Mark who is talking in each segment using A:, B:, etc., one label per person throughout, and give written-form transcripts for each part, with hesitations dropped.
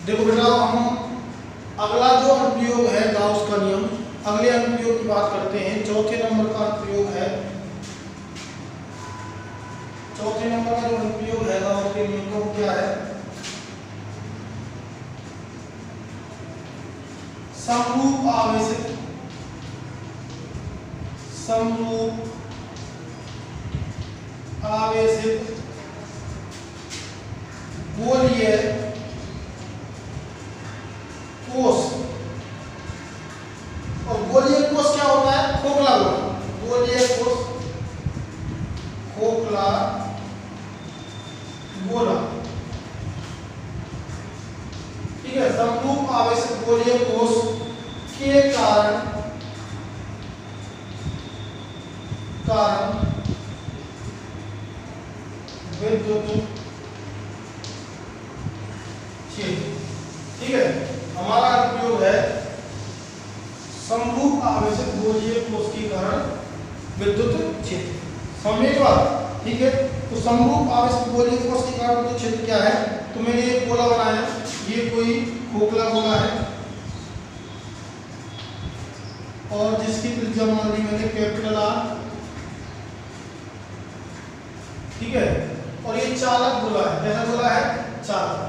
A: देखो बेटा, हम अगला जो अनुप्रयोग है गाउस का नियम, अगले अनुप्रयोग की बात करते हैं। चौथे नंबर का अनुप्रयोग है, चौथे नंबर का जो अनुप्रयोग है गाउस के नियम का, वो क्या है? समरूप आवेशित, समरूप आवेशित गोलीय कोष। और गोलीय कोष क्या होता है? खोखला गोला। गोलीय कोष खोखला गोला, ठीक है। समरूप आवेशित गोलीय कोष के कारण विद्युत क्षेत्र, ठीक है। हमारा उपयोग है समरूप आवेशित गोलीय कोष के कारण विद्युत क्षेत्र। समझे बात, ठीक है। तो समरूप आवेशित गोलीय कोष के कारण विद्युत क्षेत्र क्या है? तो मैंने एक गोला बनाया, ये कोई खोखला गोला है और जिसकी त्रिज्या मान ली मैंने कैपिटल आर, ठीक है। और ये चालक गोला है। कैसा गोला है? चालक।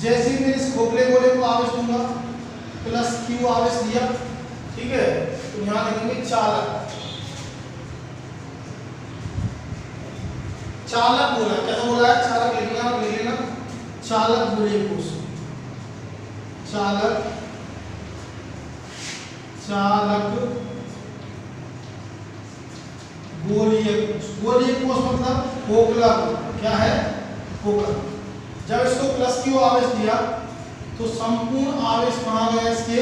A: जैसे ही मैं इस खोखले गोले को आवेश दूंगा, प्लस क्यू आवेश दिया, ठीक है, तो यहां लिखेंगे चालक। चालक गोला कैसा गोला है? चालक लिखना, लिख लेना चालक गोलीय कोष। चालक, चालक गोलीय कोष। गोलीय कोष मतलब खोखला गोला। क्या है? खोखला। जब इसको प्लस क्यू आवेश दिया तो संपूर्ण आवेश कहाँ गया? इसके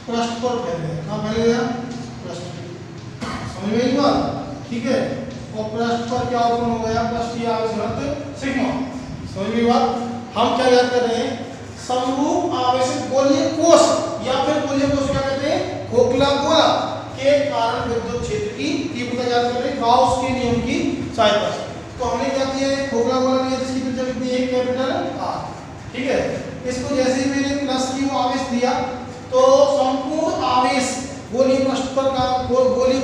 A: पृष्ठ पर फैल गया। कहाँ फैल गया? पृष्ठ पर। समझ में आई बात, ठीक है। और पृष्ठ पर क्या उत्पन्न हो गया? पृष्ठीय आवेश घनत्व सिग्मा। समझ में आई बात। हम क्या याद कर रहे हैं? समरूप आवेशित गोलीय कोष या फिर गोलीय कोष क्या कहते हैं? खोखला गोला के कारण विद्युत क्षेत्र की तीव्रता याद कर रहे हैं गाउस के नियम की सहायता से। तो हमने क्या किया है? खोखला गोला लिया जिसकी त्रिज्या कितनी है? कैपिटल आर, ठीक है। इसको जैसे ही मैंने प्लस क्यू आवेश दिया तो संपूर्ण आवेश गोलीय पृष्ठ पर का गोलीय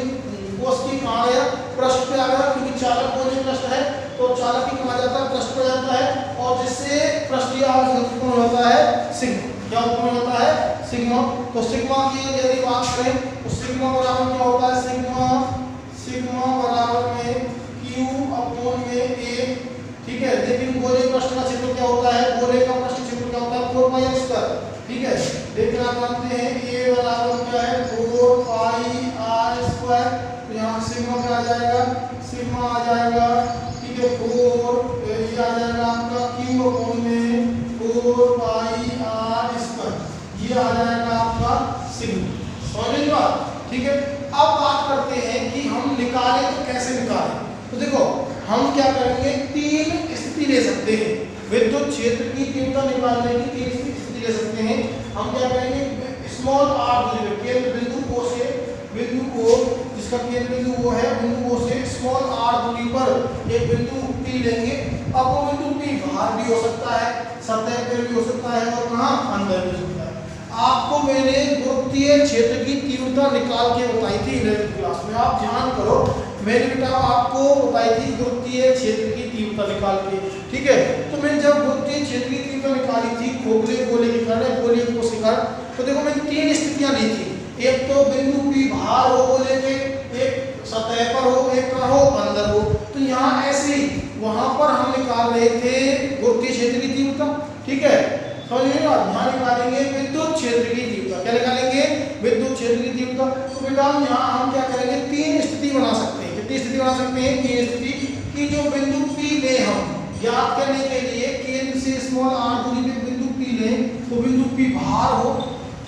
A: कोष की कहाँ गया? पृष्ठ पे आ गया, क्योंकि चालक गोलीय पृष्ठ है तो चालक की कहाँ जाता है? पृष्ठ पर जाता है। और जिससे पृष्ठीय आवेश उत्पन्न होता है सिग्मा। क्या उत्पन्न होता है? सिग्मा। तो सिग्मा की यदि बात करें तो सिग्मा बराबर क्या होता है? सिग्मा बराबर में Q अपॉन में A, ठीक है। लेकिन गोले पृष्ठ का क्षेत्र क्या होता है? गोले का पृष्ठ क्षेत्र क्या होता है? 4 पाई r स्क्वायर, ठीक है। लेकिन आप जानते हैं A बराबर क्या है? 4 पाई r स्क्वायर। तो यहाँ सिग्मा क्या आ जाएगा? सिग्मा आ जाएगा, ठीक है, 4, ये आ जाएगा आपका Q अपॉन में 4 पाई r स्क्वायर। ये आ जाएगा आपका सिग्मा। समझ लो, ठीक है। अब बात करते हैं कि हम निकालें तो कैसे निकालें। तो देखो, हम क्या करेंगे? तीन स्थिति ले सकते हैं। विद्युत क्षेत्र की तीव्रता निकालने की तीन स्थिति ले सकते हैं। हम क्या करेंगे? स्मॉल r दूरी पे केंद्र बिंदु O से, बिंदु O जिसका केंद्र बिंदु O है, बिंदु O से स्मॉल r दूरी पर एक बिंदु P लेंगे। अब वो बिंदु P बाहर भी हो सकता है, सतह पर भी हो सकता है और कहाँ? अंदर भी हो सकता है। आपको मैंने गुरुत्वीय क्षेत्र की तीव्रता निकाल के बताई थी 11वीं क्लास में। आप ध्यान करो, मैंने बेटा आपको बताई थी गुरुत्वीय क्षेत्र की तीव्रता निकाल के, ठीक है। तो मैंने जब गुरुत्वीय क्षेत्र की तीव्रता निकाली थी खोखले गोले के कारण, गोलीय कोष के कारण, तो देखो मैंने तीन स्थितियां ली थी। एक तो बिंदु P बाहर हो गोले के, एक सतह पर हो, एक कहाँ हो? अंदर हो। तो यहाँ ऐसे ही वहां पर हम निकाल रहे थे गुरुत्वीय क्षेत्र की तीव्रता, ठीक है। समझिए, यहाँ निकालेंगे विद्युत क्षेत्र की तीव्रता। क्या निकालेंगे? विद्युत क्षेत्र की तीव्रता। तो बेटा यहाँ हम क्या करेंगे? तीन स्थिति बना सकते हैं। कितनी स्थिति बना सकते हैं? तीन स्थिति की जो बिंदु P ले हम ज्ञात करने के लिए केंद्र से स्मॉल r दूरी पे बिंदु P लें, तो बिंदु P बाहर हो,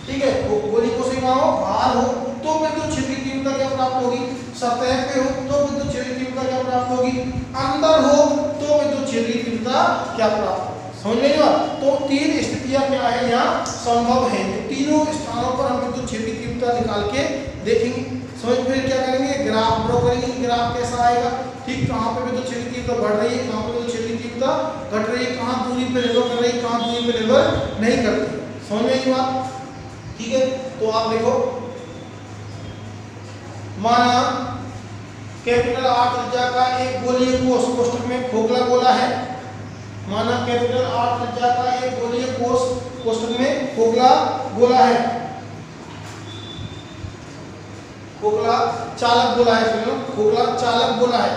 A: ठीक है, गोली को से हो बाहर हो तो विद्युत क्षेत्र की तीव्रता क्या प्राप्त होगी? सतह पे हो तो विद्युत क्षेत्र की तीव्रता क्या प्राप्त होगी? अंदर हो तो विद्युत क्षेत्र की तीव्रता क्या प्राप्त होगी? समझ में आया? तो तीन स्थितियां क्या है यहाँ संभव है। तो तीनों स्थानों पर हम विद्युत क्षेत्र की तीव्रता निकाल के देखेंगे। समझ में? क्या करेंगे? ग्राफ ड्रॉ करेंगे। ग्राफ कैसा आएगा? ठीक, कहाँ पे विद्युत क्षेत्र की तीव्रता बढ़ रही है, कहाँ पे विद्युत क्षेत्र की तीव्रता घट रही है, कहाँ दूरी पे निर्भर कर रही है, कहाँ दूरी पे निर्भर नहीं करती। समझ में आई बात? ठीक है, तो आप देखो, माना कैपिटल R त्रिज्या का एक गोलीय कोष कोष्ठक में खोखला गोला है। माना कैपिटल R त्रिज्या का एक गोलीय कोष कोष्ठक में खोखला गोला है, खोखला चालक गोला है, खोखला चालक गोला है,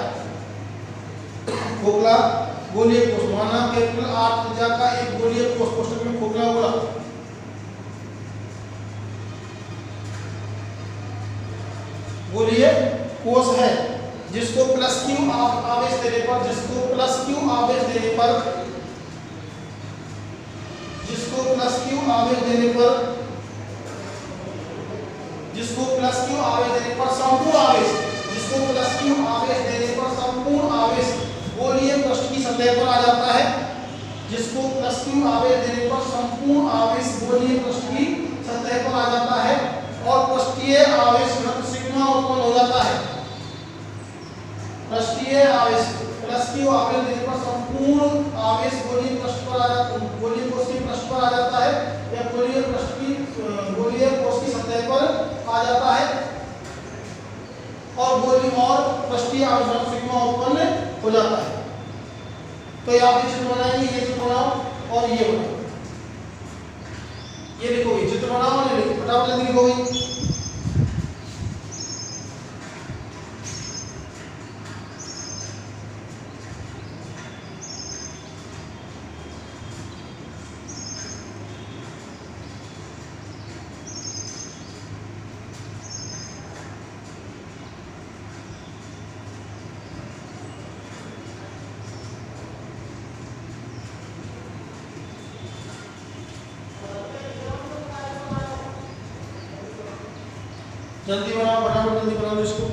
A: खोखला गोलीय कोष। माना कैपिटल R त्रिज्या का एक गोलीय कोष कोष्ठक में खोखला गोला, गोलीय कोष है, जिसको प्लस क्यू आवेश देने पर, जिसको प्लस क्यू आवेश देने पर, जिसको प्लस क्यू आवेश देने पर, जिसको प्लस क्यू आवेश देने पर संपूर्ण आवेश, जिसको प्लस क्यू आवेश देने पर संपूर्ण आवेश गोलीय पृष्ठ की सतह पर आ जाता है, जिसको प्लस क्यू आवेश देने पर संपूर्ण आवेश गोलीय पृष्ठ की सतह पर आ जाता है और पृष्ठीय आवेश घनत्व सिग्मा उत्पन्न हो जाता है। पृष्ठीय आवेश प्लस क्यू आवेश देने पर संपूर्ण आवेश गोलीय पृष्ठ पर आ जाता है, गोलीय कोष के पृष्ठ पर आ जाता है या गोलीय पृष्ठ की गोलीय कोष की सतह पर आ जाता है और गोलीय और पृष्ठीय आवेश घनत्व सिग्मा उत्पन्न हो जाता है। तो ये आप चित्र बनाएंगे, ये चित्र बनाओ और ये बनाओ, ये लिखो, ये चित्र बनाओ और ये लिखो, फटाफट जल्दी लिखो भाई। जल्दी बनाओ, फटाफट जल्दी बनाओ इसको।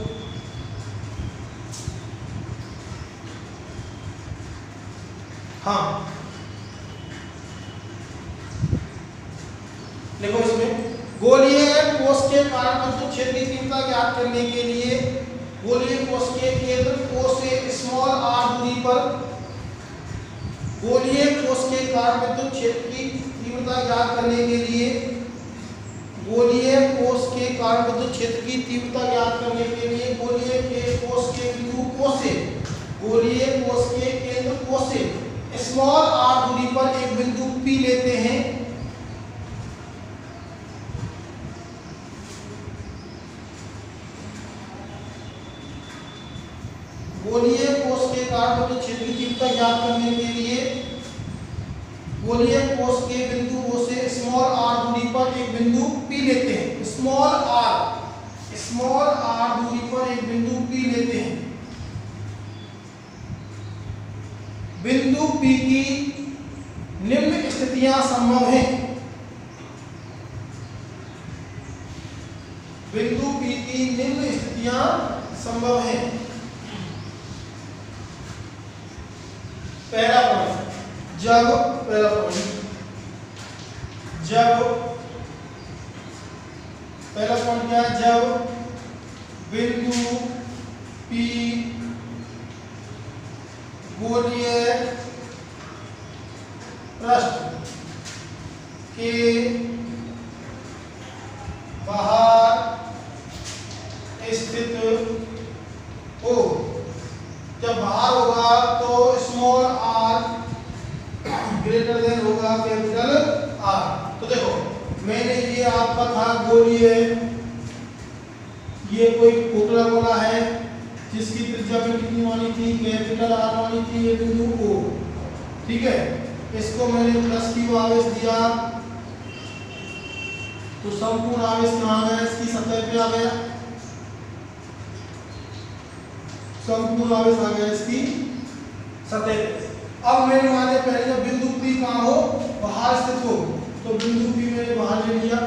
A: हाँ देखो, इसमें गोलीय कोष के कारण विद्युत क्षेत्र की तीव्रता ज्ञात करने के लिए गोलीय कोष के केंद्र O से स्मॉल r दूरी पर, गोलीय कोष के कारण विद्युत क्षेत्र की तीव्रता ज्ञात करने के लिए, गोलीय कोष के कारण विद्युत क्षेत्र की तीव्रता ज्ञात करने के लिए गोलीय के कोष के बिंदु O से, गोलीय कोष के केंद्र O से स्मॉल r दूरी पर एक बिंदु P लेते हैं। गोलीय कोष के कारण विद्युत क्षेत्र की तीव्रता ज्ञात करने के लिए गोलीय कोष के बिंदु O से स्मॉल r दूरी पर एक बिंदु P लेते हैं। स्मॉल r दूरी पर एक बिंदु P लेते हैं। बिंदु P की निम्न स्थितियां संभव हैं। बिंदु P की निम्न स्थितियां संभव हैं। पहला पॉइंट, जब पहला पॉइंट क्या है, जब बिंदु P गोलीय पृष्ठ के बाहर स्थित हो। जब बाहर होगा तो स्मॉल r ग्रेटर देन होगा कैपिटल R। तो देखो, मैंने ये आपका था गोलीय, ये कोई खोखला गोला है जिसकी त्रिज्या में कितनी मानी थी, कैपिटल R मानी थी, ये बिंदु O, ठीक है। इसको मैंने प्लस क्यू आवेश दिया तो संपूर्ण आवेश कहाँ गया, इसकी सतह पे आ गया, संपूर्ण आवेश आ गया इसकी सतह पे। अब मैंने माने पहले जब बिंदु P कहाँ हो, बाहर स्थित हो, तो बिंदु P मैंने बाहर ले लिया।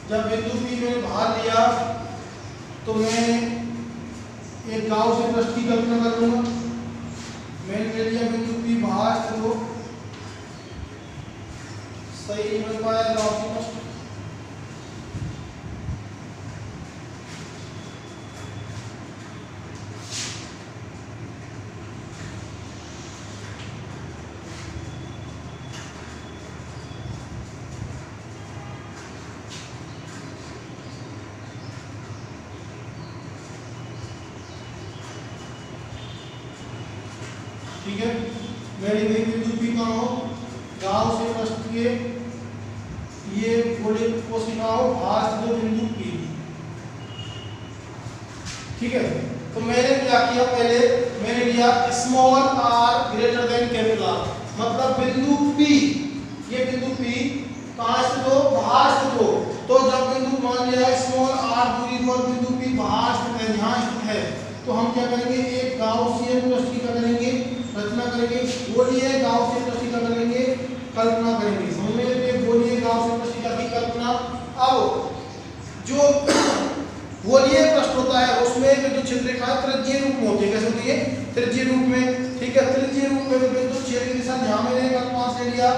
A: जब बिंदु P मैंने बाहर लिया तो मैं एक गांव से पृष्ठ की कल्पना कर लूंगा। मैंने ले लिया बिंदु P बाहर स्थित हो, सही नहीं बन पाया ग्राउंड प्रश्न। ठीक है, मेरी गई बिंदु P कहाँ हो, गांव से प्रश्न के ये गोले कोशिका हो भार जो बिंदु P। ठीक है, तो मैंने क्या किया, पहले मैंने लिया small r greater than capital R, मतलब बिंदु P, ये बिंदु P कहाँ स्थित हो, बाहर स्थित हो। तो जब बिंदु मान लिया स्मॉल r दूरी पर बिंदु P बाहर स्थित है, यहाँ स्थित है, तो हम क्या करेंगे, एक गाउसियन प्रश्न की क्या करेंगे, रचना करेंगे। गोलीय गाउसियन प्रश्न का करेंगे, कल्पना करेंगे। समझ में आती है, गोलीय गाउसियन प्रश्न की कल्पना। अब जो गोलीय प्रश्न होता है उसमें विद्युत क्षेत्र रेखा त्रिज्यीय रूप में होती है। कैसे होती है, त्रिज्यीय रूप में। ठीक है, त्रिज्यीय रूप में विद्युत क्षेत्र की दिशा, यहाँ मैंने एक अल्पांश ले लिया,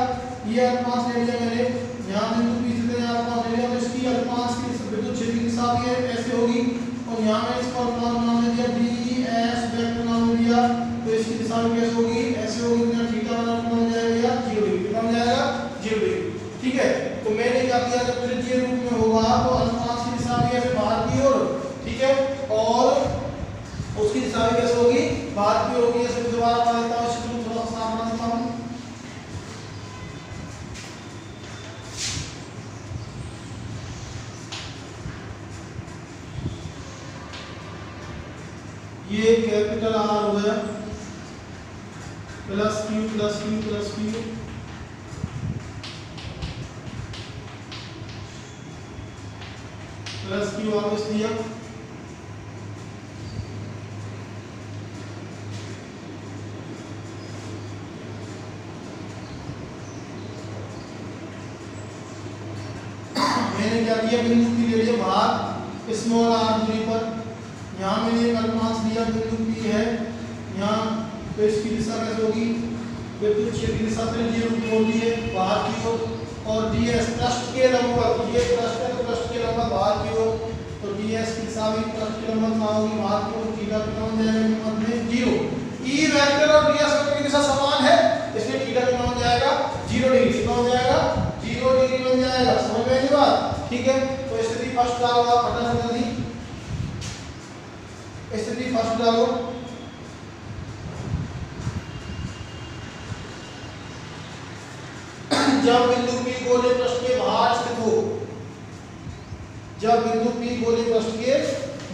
A: ये अल्पांश ले लिया मैंने, यहाँ बिंदु P से यहाँ अल्पांश ले लिया, तो इसकी अल्पांश की विद्युत क्षेत्र की दिशा भी ऐसे होगी। और यहाँ मैं इसको अल्पांश नाम दे दिया, ds वेक्टर नाम दे दिया, तो इसकी दिशा में कैसे होगी, ऐसे होगी। तो थीटा बन जाएगा 0 डिग्री, कितना बन जाएगा 0 डिग्री। ठीक है, तो मैंने क्या किया, जब त्रिज्यीय रूप में होगा तो अल्पांश की दिशा भी ऐसे बाहर की ओर, ठीक है, और उसकी दिशा भी कैसे होगी, बाहर की ओर होगी। ऐसे दोबारा बना देता हूं, चित्र थोड़ा सा साफ बना देता हूं। ये कैपिटल R हो गया, plus Q plus Q plus Q, plus Q वापस दिया, मैंने क्या किया, बिंदु P ले लिया बाहर स्मॉल r दूरी पर, यहाँ मैंने एक अल्पांश लिया, बिंदु P है यहाँ, तो इसकी दिशा कैसे होगी, विद्युत क्षेत्र की दिशा त्रिज्यीय रूप में होती है बाहर की ओर। और ds पृष्ठ के लंबवत, ये पृष्ठ है तो पृष्ठ के लंबवत बाहर की ओर, तो ds की दिशा भी पृष्ठ के लंबवत कहाँ होगी, बाहर की ओर। थीटा कितना बन जाएगा, मध्य में 0। E वेक्टर और ds वेक्टर की दिशा समान है, इसलिए थीटा कितना बन जाएगा 0 डिग्री, कितना बन जाएगा 0 डिग्री बन जाएगा। समझ में आई बात। ठीक है, तो स्थिति फर्स्ट क्या होगा, फटाफट जल्दी स्थिति फर्स्ट डालो। जब बिंदु P गोले पृष्ठ के बाहर स्थित हो, जब बिंदु P गोले पृष्ठ के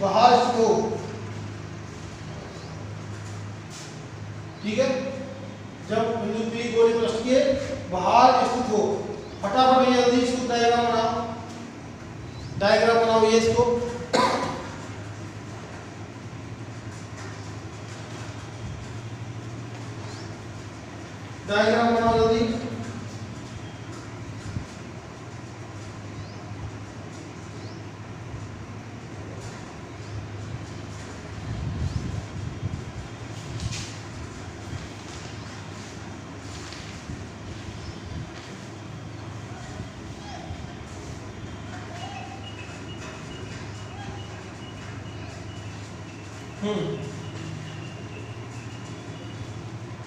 A: बाहर स्थित हो, ठीक है, जब बिंदु P गोले पृष्ठ के बाहर स्थित हो, फटाफट जल्दी इसको डायग्राम बनाओ, डायग्राम बनाओ ये इसको, डायग्राम बनाओ जल्दी।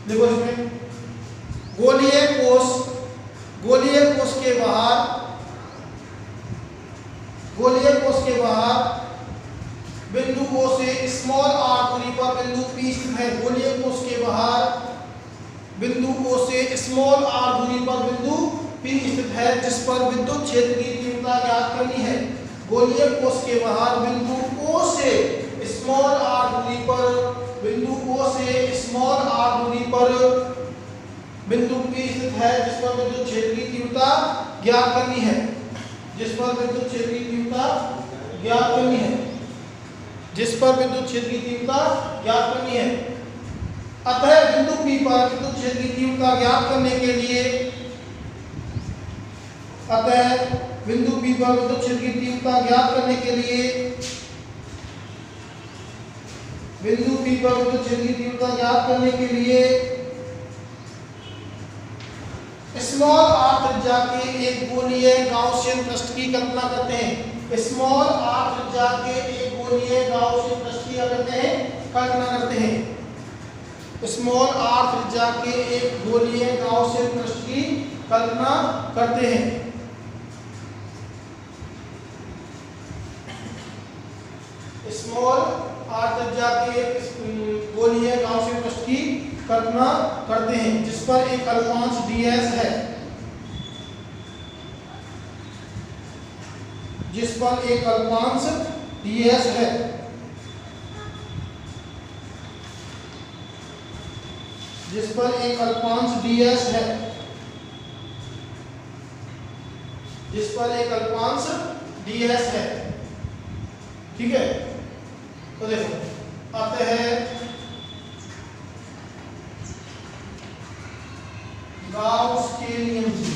A: देखो इसमें गोलीय कोश, गोलीय कोश के बाहर, गोलीय कोश के बाहर बिंदु O से स्मॉल r दूरी पर बिंदु P स्थित है। गोलीय कोश के बाहर बिंदु O से स्मॉल r दूरी पर बिंदु P स्थित है, जिस पर विद्युत क्षेत्र की तीव्रता ज्ञात करनी है। गोलीय कोश के बाहर बिंदु O से स्मॉल r दूरी पर, बिंदु O से स्मॉल r दूरी पर बिंदु P स्थित है, जिस पर विद्युत क्षेत्र की तीव्रता ज्ञात करनी है, जिस पर विद्युत क्षेत्र की तीव्रता ज्ञात करनी है, जिस पर विद्युत क्षेत्र की तीव्रता ज्ञात करनी है। अतः बिंदु P पर विद्युत क्षेत्र की तीव्रता ज्ञात करने के लिए, अतः बिंदु P पर विद्युत क्षेत्र की तीव्रता ज्ञात करने के लिए बिंदु P पर विद्युत क्षेत्र की तीव्रता ज्ञात करने के लिए स्मॉल r त्रिज्या के एक गोलीय गाउसियन पृष्ठ की कल्पना करते हैं। स्मॉल r त्रिज्या के एक गोलीय गाउसियन पृष्ठ की कल्पना करते हैं। स्मॉल r त्रिज्या के एक गोलीय गाउसियन पृष्ठ की कल्पना करते हैं। स्मॉल r त्रिज्या के एक गोलीय गाउसियन पृष्ठ की कल्पना करते हैं जिस पर एक अल्पांश ds है, जिस पर एक अल्पांश ds है। जिस पर एक अल्पांश ds है, जिस पर एक अल्पांश ds है। ठीक है, तो देखो आते हैं गाउस के नियम से।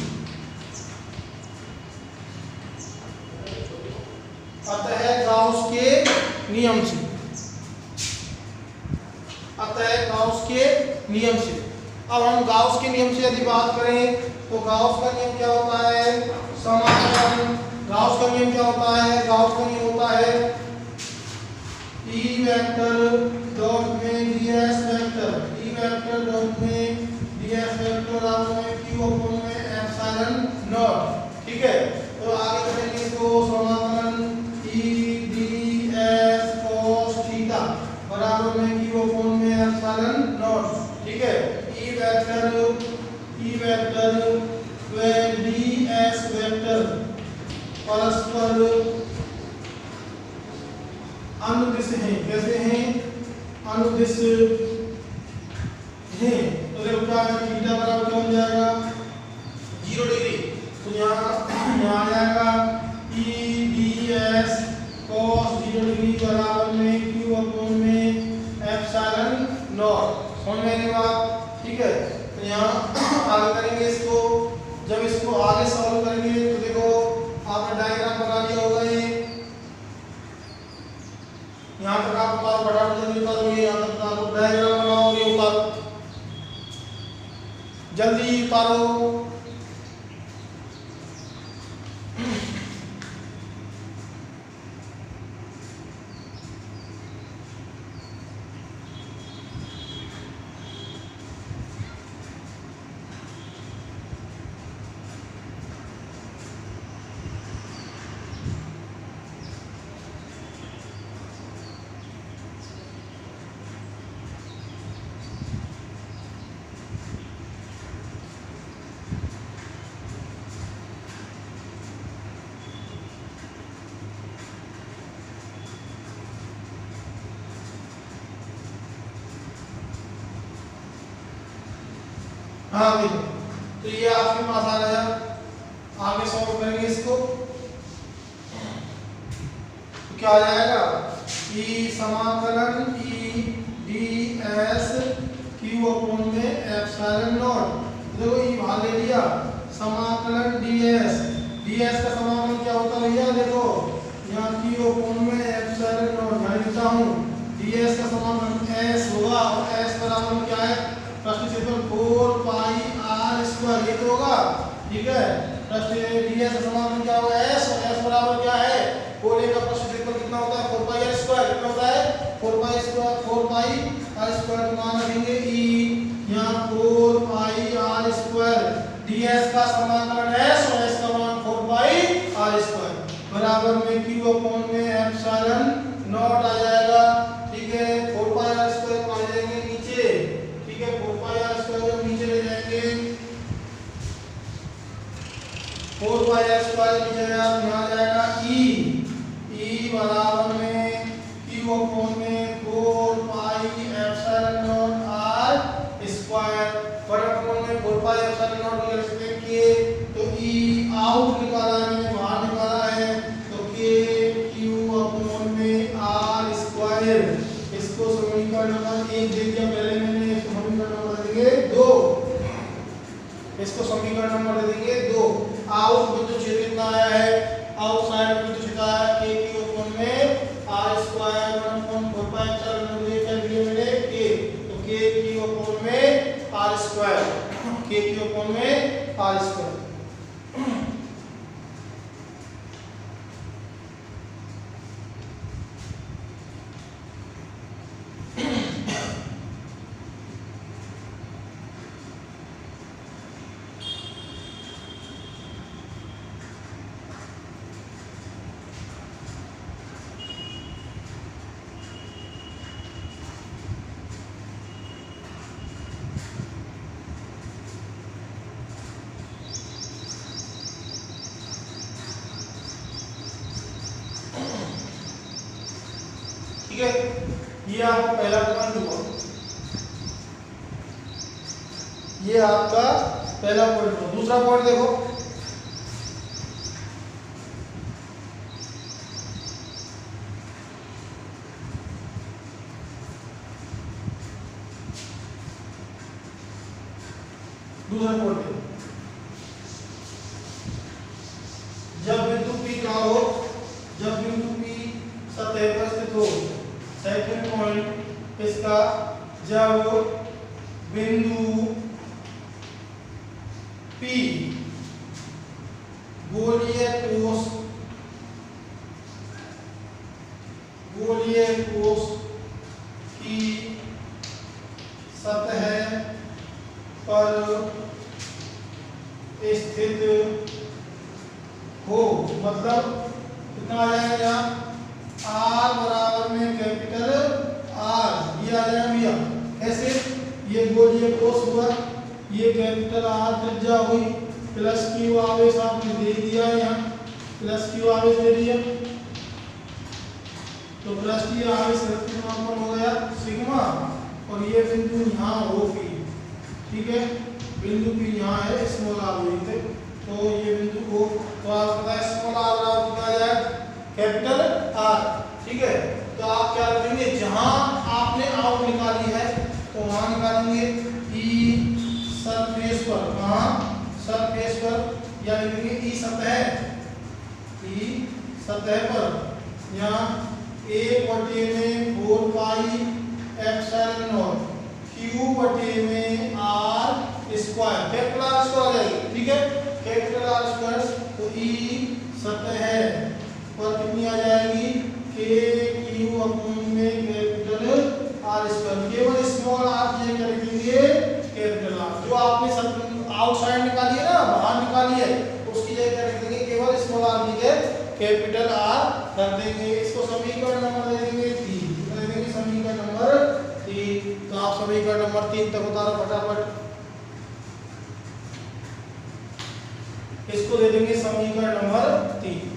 A: अतः गाउस के नियम से, अतः गाउस के नियम से। अब हम गाउस के नियम से यदि बात करें तो गाउस का नियम क्या होता है? समाकलन। गाउस का नियम क्या होता है? गाउस का नियम होता है E वेक्टर डॉट में ds vector, E vector dot में ds वेक्टर बराबर में q अपॉन में एप्सिलॉन नॉट। ठीक है, तो आगे करेंगे इसको समाकलन E ds cos थीटा बराबर में q अपॉन में एप्सिलॉन नॉट। ठीक है, E वेक्टर व ds वेक्टर परस्पर अनुदिश हैं। कैसे हैं? अनुदिश हैं। तो देखो क्या है, थीटा बराबर क्या हो जाएगा? 0 डिग्री। तो यहाँ आ जाएगा E ds cos 0 डिग्री बराबर में q अपॉन में एप्सिलॉन नॉट। समझ में आई बात? ठीक है, तो यहाँ आगे करेंगे इसको। जब इसको आगे सॉल्व करेंगे तो देखो आपने डायग्राम बना लिया होगा। ये यहाँ तक आप उतारो, फटाफट जल्दी उतारो। ये यहाँ तक उतारो, डायग्राम बनाओ, ये उतारो, जल्दी उतारो। हाँ देखो, तो ये आपके पास आ गया। आगे सॉल्व करेंगे इसको तो क्या आ जाएगा? E समाकलन E ds q अपॉन में एप्सिलॉन नॉट। देखो E बाहर ले लिया, समाकलन ds का समाकलन क्या होता है भैया? देखो यहाँ q अपॉन में एप्सिलॉन नॉट मैं लिखता हूँ। ds का समाकलन s होगा और s बराबर क्या है? पृष्ठ क्षेत्रफल 4 पाई r स्क्वायर, ये तो होगा। ठीक है, पृष्ठ ds का समाकलन क्या होगा? s, और s बराबर क्या है? गोले का पृष्ठ क्षेत्रफल कितना होता है? 4 पाई r स्क्वायर। कितना होता है? 4 पाई स्क्वायर, 4 पाई r स्क्वायर का मान रखेंगे e, यहाँ 4 पाई r स्क्वायर। ds का समाकलन s और s का मान 4 पाई r स्क्वायर बराबर में q अपॉन में एप्सिलॉन नॉट आ जाएगा। ठीक है, 4 पाई r स्क्वायर को आ जाएंगे नीचे। ठीक है, 4 पाई r स्क्वायर नीचे ले जाएंगे, 4 पाई r स्क्वायर नीचे यहाँ आ जाएगा e बराबर में q अपॉन में 4 pi epsilon not r square बराबर में 4 पाई एप्सिलॉन नॉट लिख सकते हैं k। तो e आउट निकाला है, मैंने बाहर निकाला है, तो k q अपॉन में r स्क्वायर। इसको समीकरण नंबर 1 दे दिया पहले मैंने, इसको समीकरण नंबर देंगे 2। इसको समीकरण नंबर दे देंगे 2। आउट विद्युत क्षेत्र कितना आया है? आउटसाइड विद्युत क्षेत्र आया k q अपॉन में r square 1/4 pi epsilon not. k Q upon में r स्क्वायर। ठीक है, ये आपका पहला पॉइंट हुआ, ये आपका पहला पॉइंट हुआ। दूसरा पॉइंट देखो, दूसरा पॉइंट देखो, जब बिंदु P कहाँ हो, जब बिंदु P सतह पर स्थित हो। सेकंड पॉइंट इसका, जब बिंदु P गोलीय कोश की सतह पर स्थित हो, मतलब कितना आ जाएगा यहाँ R बराबर में कैपिटल R, ये आ जाएगा भैया। ऐसे ये गोलीय कोश हुआ, ये कैपिटल R त्रिज्या हुई, प्लस क्यू आवेश आपने दे दिया यहाँ, प्लस क्यू आवेश दे दिया, तो पृष्ठीय आवेश ऋणात्मक हो गया सिग्मा, और ये बिंदु यहाँ हो P, ठीक है, बिंदु P यहाँ है स्मॉल r वहीं थे, तो ये बिंदु को, तो आपको पता है स्मॉल r बराबर कितना आ जाएगा कैपिटल R, ठीक है। तो आप क्या करेंगे, जहां आपने आउट निकाली है तो वहां निकालेंगे E सरफेस पर, कहां सरफेस पर, या लिखेंगे E सतह पर, यहाँ 1/4 पाई एप्सिलॉन नॉट Q बटे में R square, capital R square आ जाएगी, ठीक है, कैपिटल R स्क्वायर, तो E सतह पर कितनी आ जाएगी k q अपॉन में कैपिटल R स्क्वायर, केवल स्मॉल r जे क्या लिखेंगे कैपिटल R, जो आपने आउटसाइड निकाली है ना, बाहर निकाली है, उसकी जगह क्या लिख देंगे, केवल स्मॉल r की जगह कैपिटल R रख देंगे। इसको समीकरण नंबर दे देंगे 3, दे देंगे समीकरण नंबर 3, तो आप समीकरण नंबर 3 तक उतारो फटाफट, इसको दे देंगे समीकरण नंबर 3।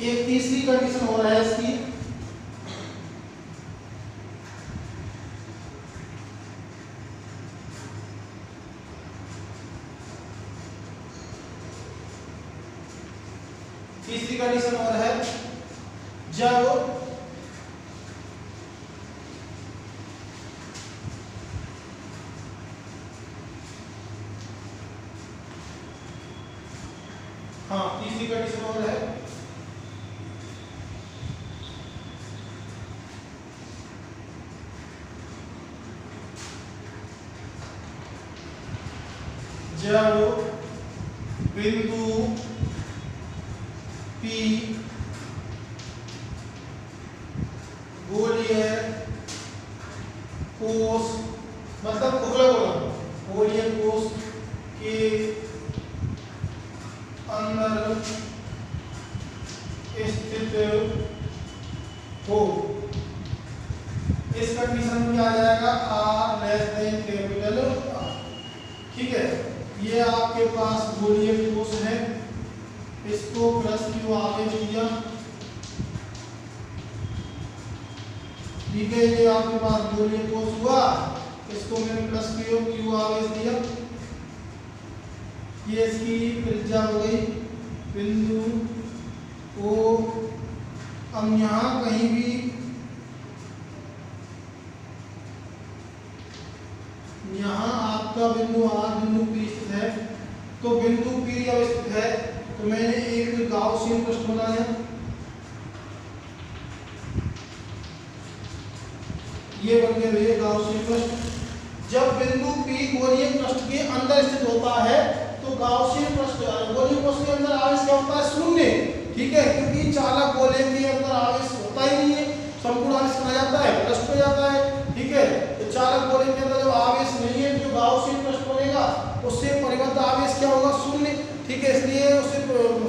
A: एक तीसरी कंडीशन हो रहा है इसकी, तीसरी कंडीशन और है, जब तीसरी कंडीशन और है, जब बिंदु P गोलीय कोश, मतलब गोलीय कोश के अंदर स्थित हो, इस कंडीशन में क्या आ जाएगा, R less than capital R. ठीक है, ये आपके पास गोलीय ठोस है, इसको प्लस क्यू आवेश दिया। ठीक है, ये आपके पास गोलीय ठोस हुआ, इसको मैंने प्लस क्यू आवेश दिया। ये इसकी त्रिज्या हो गई बिंदु ओ। अब यहाँ कहीं भी यहाँ आपका बिंदु आर बिंदु पी स्थित है, तो बिंदु पी जब स्थित है तो मैंने एक गाउसियन पृष्ठ बनाया। ये बन गया भैया गाउसियन पृष्ठ। जब बिंदु पी गोलीय पृष्ठ के अंदर स्थित होता है तो गाउसियन पृष्ठ गोलीय पृष्ठ के अंदर आवेश क्या होता है, शून्य। ठीक है, क्योंकि चालक गोले के अंदर आवेश होता ही नहीं है, संपूर्ण आवेश कहा जाता है पृष्ठ पे जाता है। ठीक है, तो चालक गोले के अंदर जब आवेश नहीं है, जो गाउसियन पृष्ठ बनेगा उससे परिबद्ध आवेश क्या होगा, शून्य। ठीक है, इसलिए उससे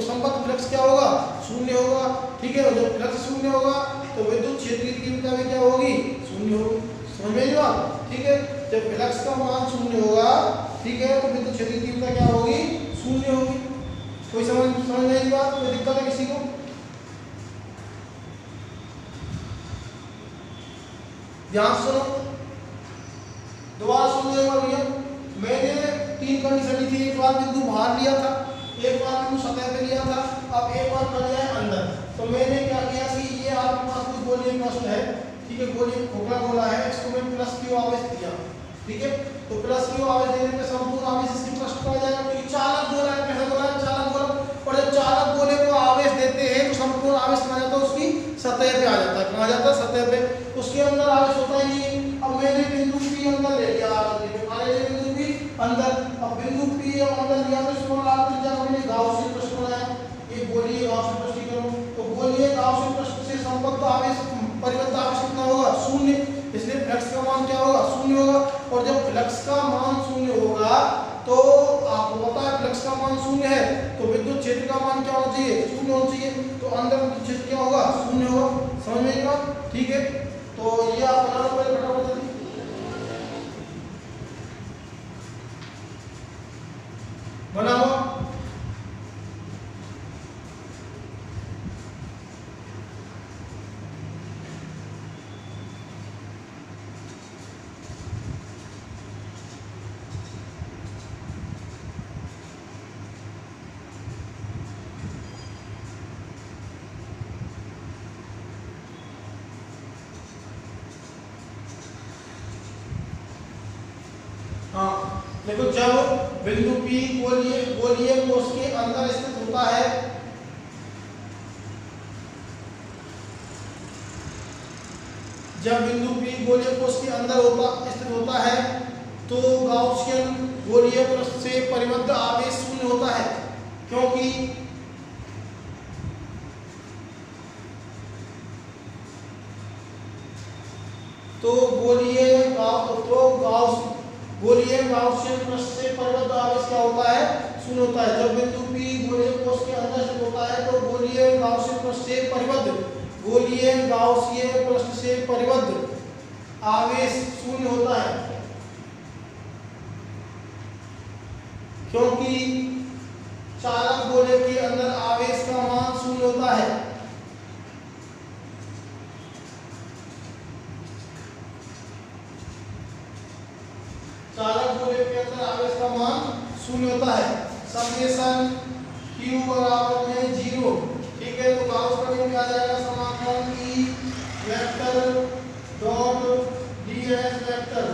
A: संबद्ध फ्लक्स क्या होगा, शून्य होगा। ठीक है, जब फ्लक्स शून्य होगा तो विद्युत क्षेत्र की तीव्रता भी क्या होगी, शून्य होगी। समझ में बात? ठीक है, जब फ्लक्स का मान शून्य होगा, ठीक है, तो विद्युत क्षेत्र की तीव्रता क्या होगी, शून्य होगी। कोई समझ नहीं बात, कोई दिक्कत है किसी को? ध्यान सुनो, दोबारा सुन लो भैया। मैंने 3 कंडीशन ली थी, एक बार बिंदु बाहर लिया था, एक बार बिंदु सतह पे लिया था, अब एक बार कर लिया है अंदर। तो मैंने क्या किया कि ये आपके पास कोई गोलीय पृष्ठ है, ठीक है, गोलीय खोखला गोला है, इसको मैं प्लस क्यू आवेश दिया। ठीक है, तो प्लस क्यू आवेश देने पे संपूर्ण आवेश इसके पृष्ठ पर आ जाएगा, क्योंकि चालक गोला है। कैसा गोला है, चालक गोला। और जब चालक गोले को आवेश देते हैं तो संपूर्ण आवेश कहाँ जाता है, उसकी सतह पे आ जाता है। कहाँ जाता है, सतह पे, उसके अंदर आवेश होता ही नहीं। अब मैंने बिंदु पी अंदर ले लिया, बिंदु पी अंदर। अब बिंदु पी अंदर लिया तो इसको मैंने गाउसियन पृष्ठ बनाया। ये गोलीय गाउसियन पृष्ठ करो, तो गोलीय गाउसियन पृष्ठ से संबद्ध आवेश परिबद्ध आवेश कितना होगा, शून्य। इसलिए फ्लक्स का मान क्या होगा, शून्य होगा। और जब फ्लक्स का मान शून्य होगा तो आपको पता है फ्लक्स का मान शून्य है, तो विद्युत क्षेत्र का मान क्या होना चाहिए, शून्य होना चाहिए। तो अंदर विद्युत क्षेत्र क्या होगा, शून्य होगा। समझ में आई बात? ठीक है, तो ये आप बना लो पहले फटाफट जल्दी। बनाओ। हाँ देखो, जब बिंदु P गोलीय कोश के अंदर स्थित होता है, जब बिंदु P गोलीय कोश के अंदर स्थित होता है तो गाउसियन गोलीय पृष्ठ से परिबद्ध आवेश शून्य होता है, क्योंकि गोलीय गाउसियन पृष्ठ से परिबद्ध आवेश क्या होता है, शून्य होता है। जब बिंदु P गोलीय कोश के अंदर स्थित होता है तो गोलीय गाउसियन पृष्ठ से परिबद्ध आवेश शून्य होता है, क्योंकि चालक गोले के अंदर आवेश का मान शून्य होता है। चालक गोले के अंदर आवेश का मान शून्य होता है। समेशन Q बराबर में 0। ठीक है, तो गाउस का नियम आ जाएगा, समाकलन E vector dot ds vector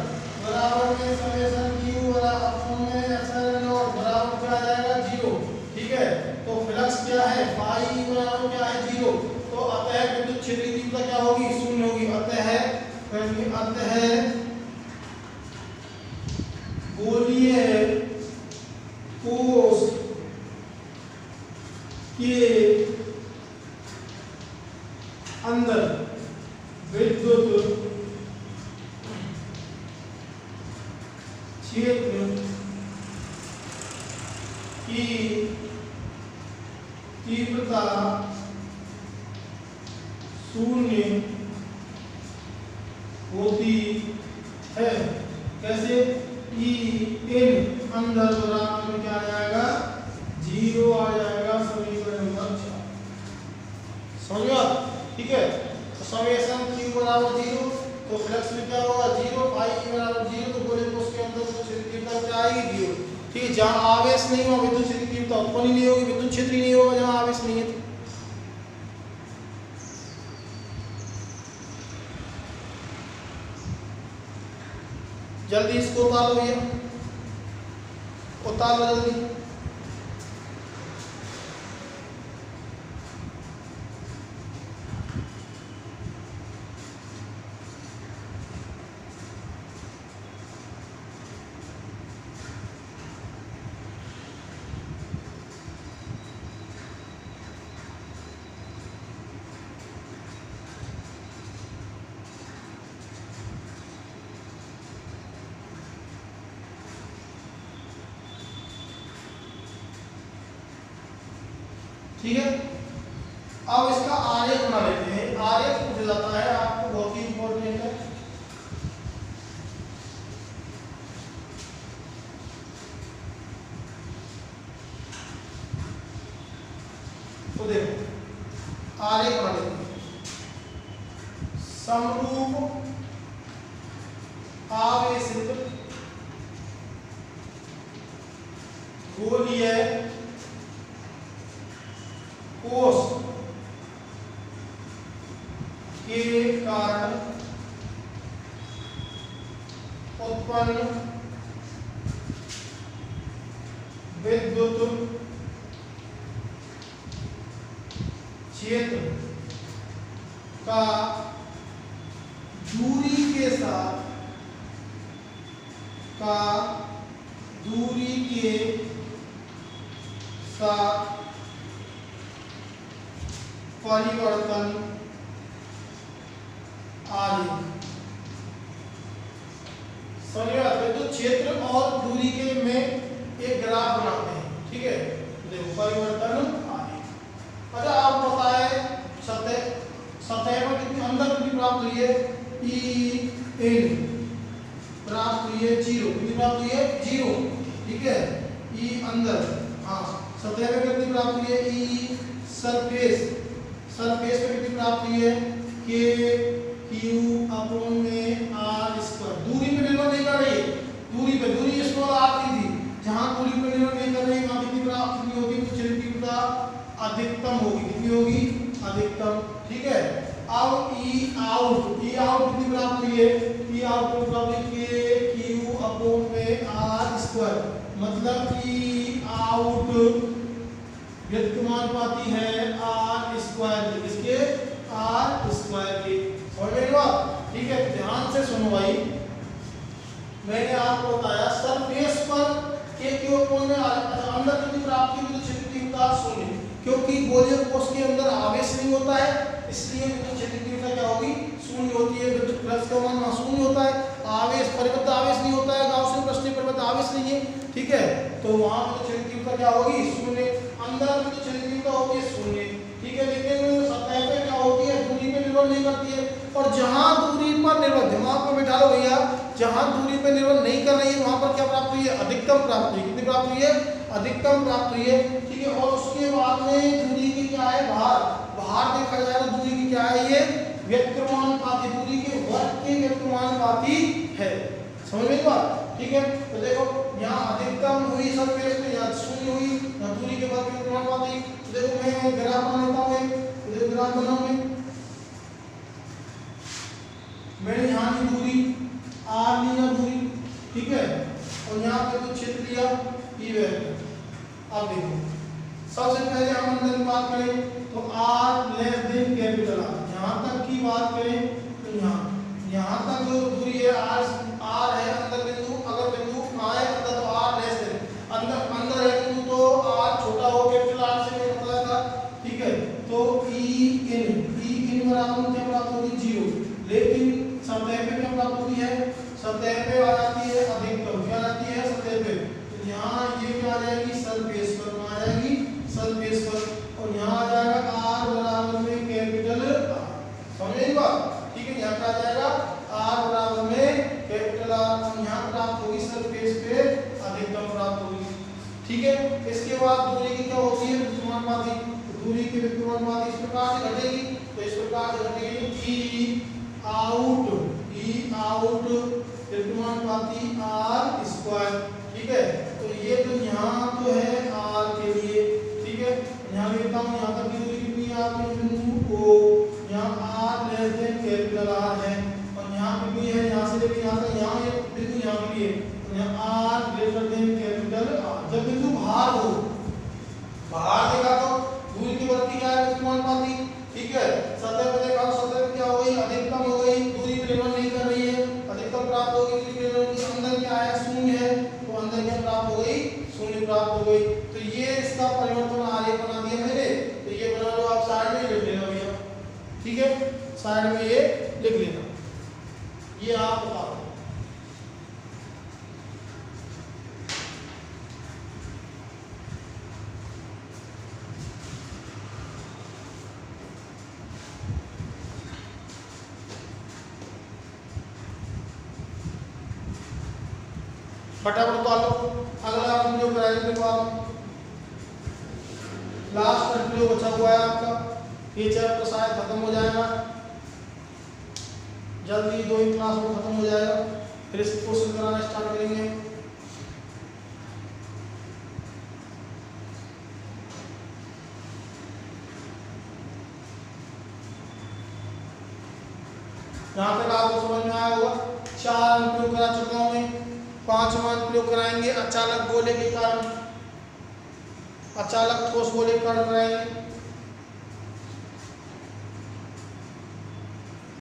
A: बराबर में समेशन Q बराबर में एप्सिलॉन नॉट बराबर क्या आ जाएगा, 0। ठीक है, तो फ्लक्स क्या है, फाई बराबर क्या है, 0। तो अतः विद्युत क्षेत्र की तीव्रता क्या होगी, शून्य होगी। अतः गोलीय कोश के अंदर विद्युत क्षेत्र की तीव्रता शून्य होती है। कैसे? ई इन अंदर बराबर में क्या आ जाएगा? 0 आ जाएगा समीकरण नंबर 4। समझ गया? ठीक है, तो समेशन q बराबर 0, तो फ्लक्स में क्या होगा? 0, फाई e बराबर 0, तो बोले तो उसके अंदर तो क्षेत्र तीव्रता क्या आएगी? 0। ठीक है, जहां आवेश नहीं होगा विद्युत क्षेत्र तीव्रता उत्पन्न ही नहीं होगी, विद्युत क्षेत्र ही नहीं होगा जहां आवेश नहीं है। जल्दी इसको उतार लो भैया, उतार लो जल्दी। ठीक है, अब इसका आरेख बना लेते हैं। आरेख पूछा जाता है आपको, बहुत ही इंपॉर्टेंट है। तो देखो आरेख बना लेते हैं। समरूप आवेशित गोलीय कोश के कारण उत्पन्न विद्युत क्षेत्र का दूरी के साथ परिवर्तन आलेख। समझिए, विद्युत क्षेत्र और दूरी के में एक ग्राफ बनाते हैं। ठीक है, देखो परिवर्तन आलेख। अच्छा, आप बताए सतह पर कितनी अंदर कितनी प्राप्त हुई है? ई एन प्राप्त हुई है 0। कितनी प्राप्त हुई है? 0। ठीक है, ई अंदर, हाँ सतह पे कितनी प्राप्त हुई है? ई सरफेस पे कितनी प्राप्त हुई है? के क्यू अपॉन में आर स्क्वायर। दूरी पे निर्भर नहीं कर रही है, दूरी स्क्वायर आती थी, जहां दूरी पे निर्भर नहीं कर रही वहां कितनी प्राप्त होगी? तो क्षेत्र तीव्रता अधिकतम होगी। कितनी होगी? अधिकतम। ठीक है, अब ई आउट कितनी प्राप्त हुई है? ई आउट को प्राप्त हुई के क्यू अपॉन में आर स्क्वायर, मतलब ई आउट व्यक्तमानुपाती है आर स्क्वायर के। किसके? आर स्क्वायर के। समझ में बात? ठीक है, ध्यान से सुनो भाई, मैंने आपको बताया सरफेस पर के क्यू अपॉन में अंदर कितनी प्राप्त हुई? तो क्षेत्र तीव्रता 0, क्योंकि गोलीय कोश के अंदर आवेश नहीं होता है, इसलिए विद्युत क्षेत्र तीव्रता क्या होगी? 0 होती है। विद्युत फ्लक्स का मान 0 होता है, आवेश परिबद्ध आवेश नहीं होता है, गाउसियन प्रश्न परिबद्ध आवेश नहीं है। ठीक है, तो वहां विद्युत क्षेत्र तीव्रता क्या होगी? 0। अंदर विद्युत क्षेत्र तीव्रता होती है 0। ठीक है, लेकिन सतह पे क्या होती है? दूरी पे निर्भर नहीं करती है। और जहां दूरी पर निर्भर, दिमाग में बिठा लो भैया, जहां दूरी पे निर्भर नहीं कर रही है वहां पर क्या प्राप्त हुई है? अधिकतम प्राप्त हुई है। कितनी प्राप्त हुई है? अधिकतम प्राप्त हुई है। ठीक है, और उसके बाद में दूरी की क्या है? भार देखा जाए तो दूरी की क्या है? ये व्यक्तमानुपाती, दूरी के वर्ग के व्यक्तमानुपाती है। समझ में बात? ठीक है, तो देखो यहाँ अधिकतम हुई सरफेस पे, यहाँ 0 हुई, यहाँ दूरी के वर्ग के व्यक्तमानुपाती। तो देखो मैं ग्राफ बना लेता हूँ, तो ग्राफ बनाऊंगे। मैंने यहाँ की दूरी आर लिया दूरी, ठीक है, और यहाँ पे तो क्षेत्र लिया ई वेक्टर। अब देखो सबसे पहले हम अंदर की बात करें तो R less than capital R, यहाँ तक की बात करें तो यहाँ तक जो दूरी है आर है अंदर बिंदु, अगर बिंदु आए अंदर तो आर लेस देन अंदर है बिंदु तो आर छोटा हो कैपिटल आर से मैंने बताया था। ठीक है, तो ई इन बराबर क्या प्राप्त होगी? 0। लेकिन सतह पे क्या प्राप्त होती है? सतह पे आ जाती है अधिकतम। क्या आती है? सतह पे। तो यहाँ ये क्या आ जाएगी? सरफेस पर आ जाएगी, सरफेस पर। और यहाँ ठीक है। इसके बाद दूरी की क्या होती है, विद्युमानुपाती। दूरी की विद्युमानुपाती इस प्रकार से घटेगी, तो इस प्रकार से घटेगी ई आउट विद्युमानुपाती आर स्क्वायर। ठीक है, तो ये तो यहाँ तो है आर के लिए, ठीक है, यहाँ लिखता हूँ यहाँ तक की दूरी कितनी है आपके बिंदु ओ, यहाँ R less than capital R है, और यहाँ पे भी है यहाँ से लेके यहाँ तक, यहाँ ये बिंदु यहाँ के लिए, तो यहाँ R greater than capital R. जब बिंदु बाहर हो, बाहर देखा तो दूरी की बढ़ती क्या है, विद्युमानुपाती। ठीक है, सतह पे देखा तो सतह पे क्या हो गई, अधिकतम हो गई, दूरी परिवर्तन नहीं कर रही है, अधिकतम प्राप्त हो गई, दूरी परिवर्तन की अंदर क्या है, शून्य है, तो अंदर क्या प्राप्त हो गई, शून्य प्राप्त हो गई। तो ये इसका परिवर्तन आरेख बना दिया मैंने, तो ये बना लो आप, साइड में लिख लेना भैया। ठीक है, साइड में ये लिख लेना, ये आप बता दो। फटाफट बता लो। अगला हम जो कराएंगे लिखवा लो, लास्ट जो बचा हुआ है आपका, ये चैप्टर शायद खत्म हो जाएगा जल्दी, 2 ही क्लास में खत्म हो जाएगा, फिर इसको क्वेश्चन कराना स्टार्ट करेंगे। यहाँ तक आपको समझ में आया होगा। 4 अनुप्रयोग करा चुका हूँ मैं, 5वां अनुप्रयोग कराएंगे अचालक गोले के कारण, अचालक ठोस गोले के कारण कराएंगे।